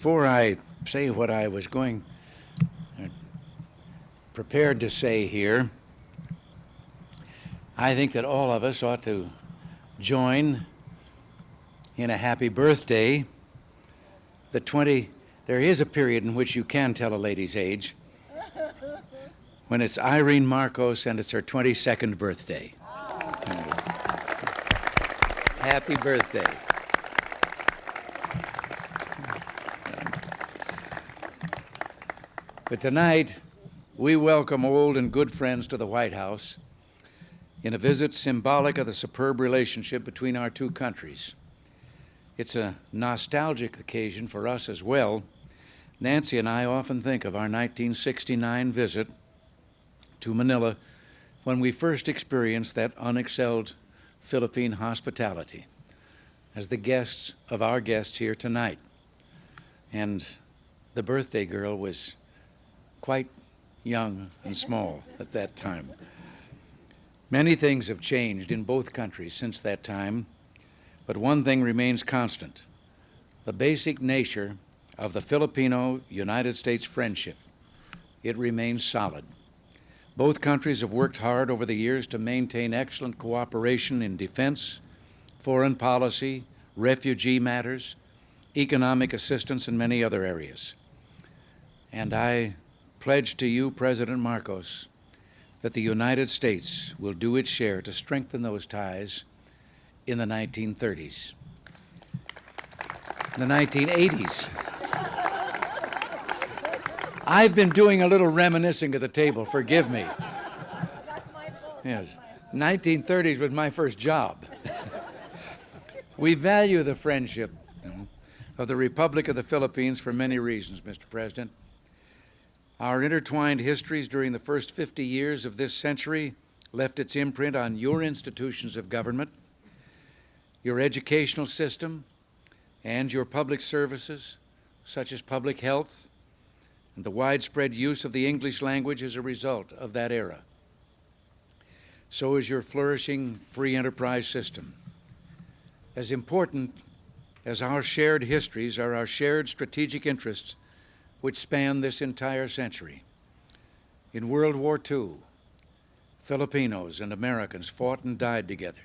Before I say what I was prepared to say here, I think that all of us ought to join in a happy birthday. There is a period in which you can tell a lady's age, when it's Irene Marcos and it's her 22nd birthday. Happy birthday. But tonight, we welcome old and good friends to the White House in a visit symbolic of the superb relationship between our two countries. It's a nostalgic occasion for us as well. Nancy and I often think of our 1969 visit to Manila when we first experienced that unexcelled Philippine hospitality as the guests of our guests here tonight. And the birthday girl was quite young and small at that time. Many things have changed in both countries since that time, but one thing remains constant: the basic nature of the Filipino-United States friendship. It remains solid. Both countries have worked hard over the years to maintain excellent cooperation in defense, foreign policy, refugee matters, economic assistance, and many other areas. And I pledge to you, President Marcos, that the United States will do its share to strengthen those ties in the 1930s. In the 1980s. I've been doing a little reminiscing at the table, forgive me. That's my fault. Yes, 1930s was my first job. We value the friendship of the Republic of the Philippines for many reasons, Mr. President. Our intertwined histories during the first 50 years of this century left its imprint on your institutions of government, your educational system, and your public services, such as public health, and the widespread use of the English language as a result of that era. So is your flourishing free enterprise system. As important as our shared histories are our shared strategic interests, which span this entire century. In World War II, Filipinos and Americans fought and died together.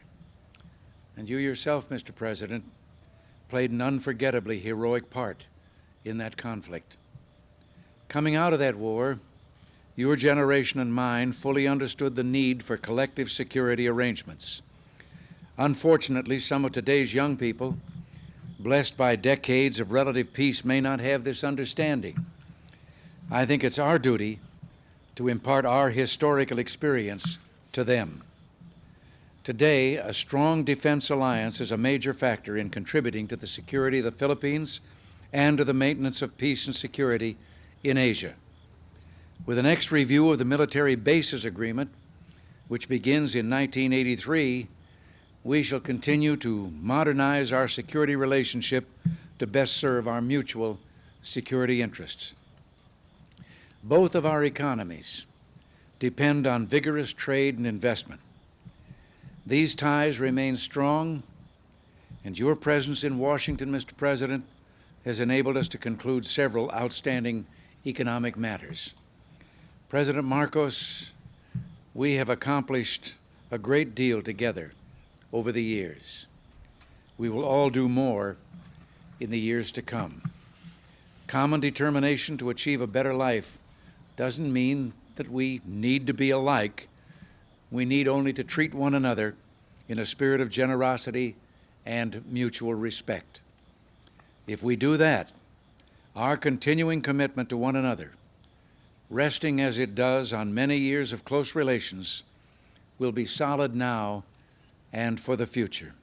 And you yourself, Mr. President, played an unforgettably heroic part in that conflict. Coming out of that war, your generation and mine fully understood the need for collective security arrangements. Unfortunately, some of today's young people, blessed by decades of relative peace, may not have this understanding. I think it's our duty to impart our historical experience to them. Today, a strong defense alliance is a major factor in contributing to the security of the Philippines and to the maintenance of peace and security in Asia. With the next review of the military bases agreement, which begins in 1983, we shall continue to modernize our security relationship to best serve our mutual security interests. Both of our economies depend on vigorous trade and investment. These ties remain strong, and your presence in Washington, Mr. President, has enabled us to conclude several outstanding economic matters. President Marcos, we have accomplished a great deal together over the years. We will all do more in the years to come. Common determination to achieve a better life doesn't mean that we need to be alike. We need only to treat one another in a spirit of generosity and mutual respect. If we do that, our continuing commitment to one another, resting as it does on many years of close relations, will be solid now and for the future.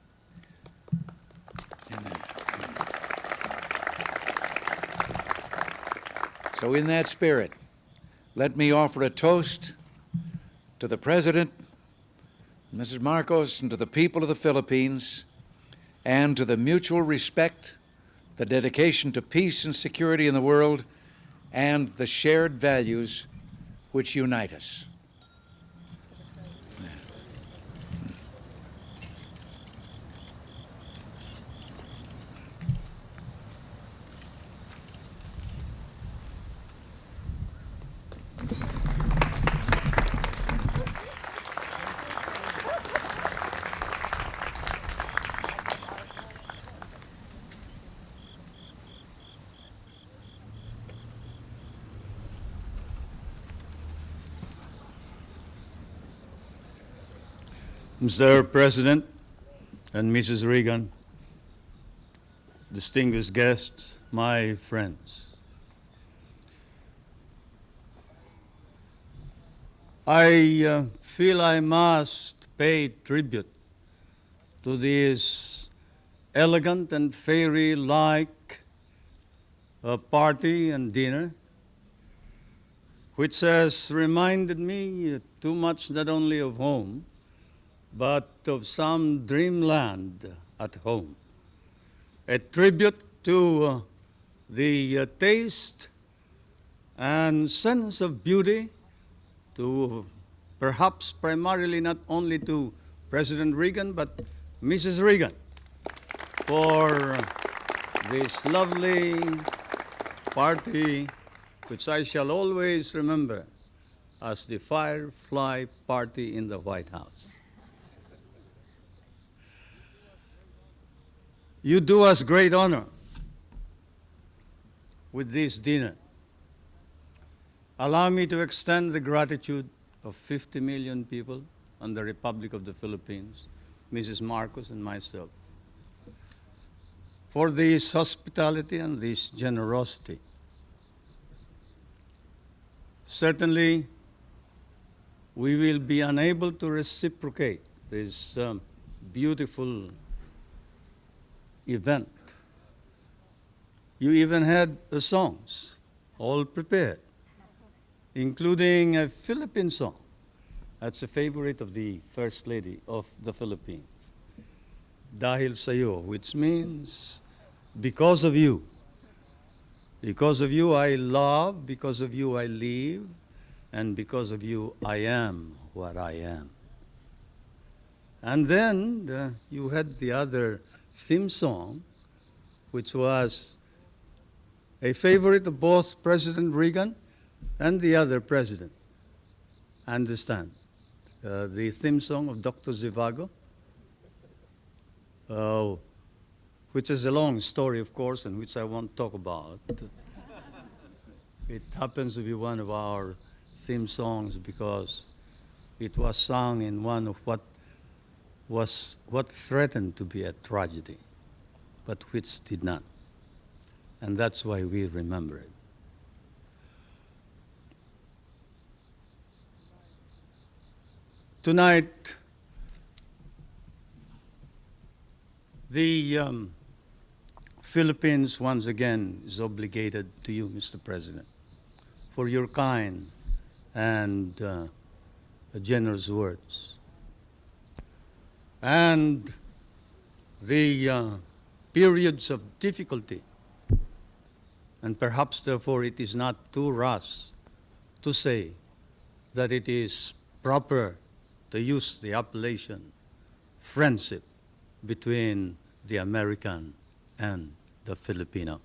Amen. So in that spirit, let me offer a toast to the President, Mrs. Marcos, and to the people of the Philippines, and to the mutual respect, the dedication to peace and security in the world, and the shared values which unite us. Mr. President and Mrs. Reagan, distinguished guests, my friends. I feel I must pay tribute to this elegant and fairy-like party and dinner, which has reminded me too much not only of home, but of some dreamland at home. A tribute to the taste and sense of beauty, to perhaps primarily not only to President Reagan, but Mrs. Reagan, for this lovely party, which I shall always remember as the Firefly Party in the White House. You do us great honor with this dinner. Allow me to extend the gratitude of 50 million people on the Republic of the Philippines, Mrs. Marcos and myself, for this hospitality and this generosity. Certainly, we will be unable to reciprocate this beautiful event. You even had the songs all prepared, including a Philippine song. That's a favorite of the First Lady of the Philippines, Dahil Sa'yo, which means because of you. Because of you I love, because of you I live, and because of you I am what I am. And then you had the other theme song, which was a favorite of both President Reagan and the other president. Understand? The theme song of Dr. Zhivago, which is a long story, of course, and which I won't talk about. It happens to be one of our theme songs because it was sung in one of what threatened to be a tragedy, but which did not. And that's why we remember it. Tonight, the Philippines once again is obligated to you, Mr. President, for your kind and generous words. And the periods of difficulty, and perhaps therefore it is not too rash to say that it is proper to use the appellation friendship between the American and the Filipino.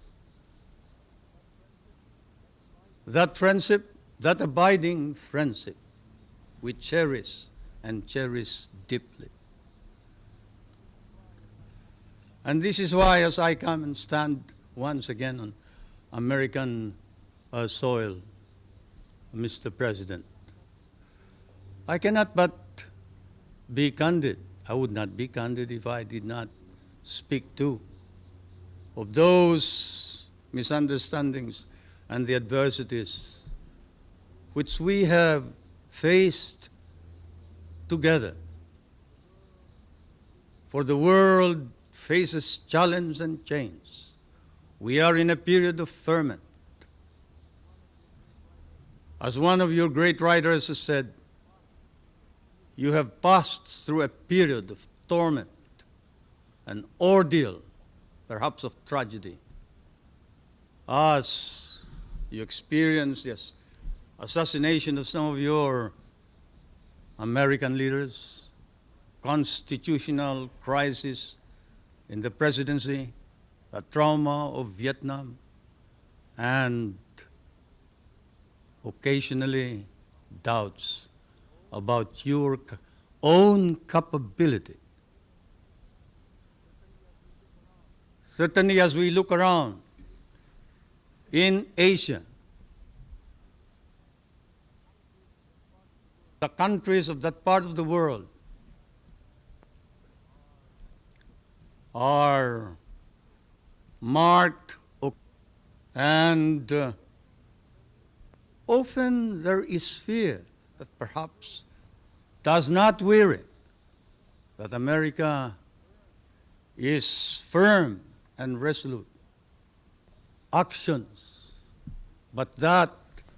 That friendship, that abiding friendship, we cherish and cherish deeply. And this is why, as I come and stand once again on American soil, Mr. President, I cannot but be candid. I would not be candid if I did not speak too of those misunderstandings and the adversities which we have faced together. For the world faces challenge and change. We are in a period of ferment. As one of your great writers has said, you have passed through a period of torment, an ordeal, perhaps of tragedy, as you experienced the assassination of some of your American leaders, constitutional crisis in the presidency, the trauma of Vietnam, and occasionally doubts about your own capability. Certainly, as we look around in Asia, the countries of that part of the world are marked, and often there is fear that perhaps does not weary, that America is firm and resolute. Actions, but that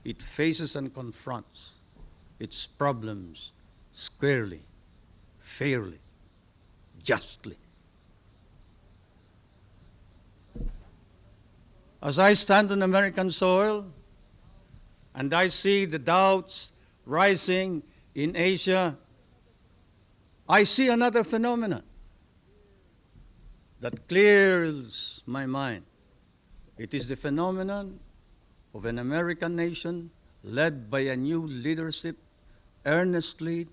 it faces and confronts its problems squarely, fairly, justly. As I stand on American soil and I see the doubts rising in Asia, I see another phenomenon that clears my mind. It is the phenomenon of an American nation led by a new leadership, earnestly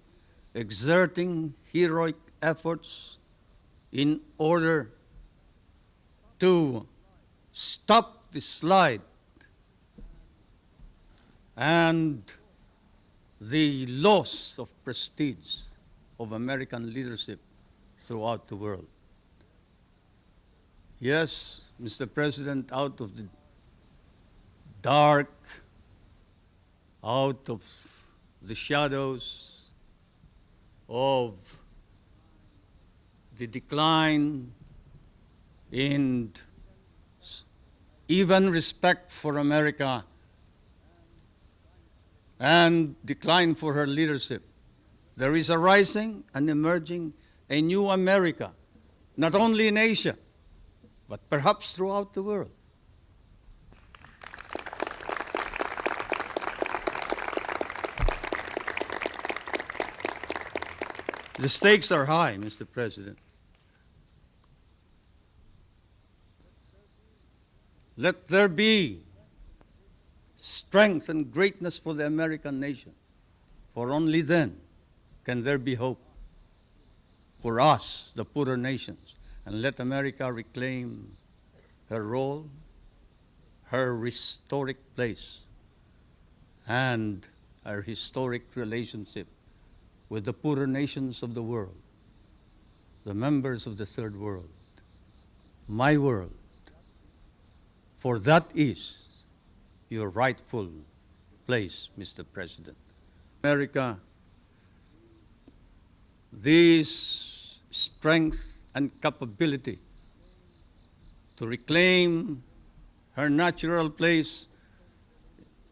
exerting heroic efforts in order to stop the slide and the loss of prestige of American leadership throughout the world. Yes, Mr. President, out of the dark, out of the shadows of the decline in even respect for America and decline for her leadership, there is a rising and emerging a new America, not only in Asia, but perhaps throughout the world. The stakes are high, Mr. President. Let there be strength and greatness for the American nation, for only then can there be hope for us, the poorer nations, and let America reclaim her role, her historic place, and her historic relationship with the poorer nations of the world, the members of the third world, my world, for that is your rightful place, Mr. President. America, this strength and capability to reclaim her natural place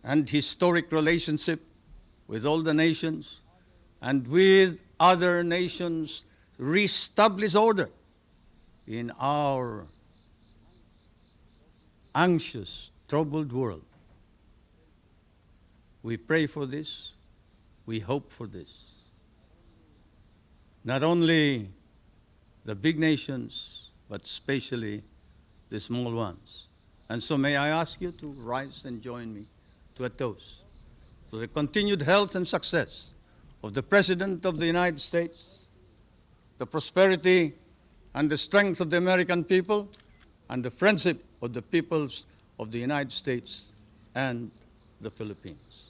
and historic relationship with all the nations and with other nations, reestablish order in our anxious, troubled world. We pray for this, we hope for this. Not only the big nations, but especially the small ones. And so may I ask you to rise and join me to a toast to the continued health and success of the President of the United States, the prosperity and the strength of the American people, and the friendship of the peoples of the United States and the Philippines.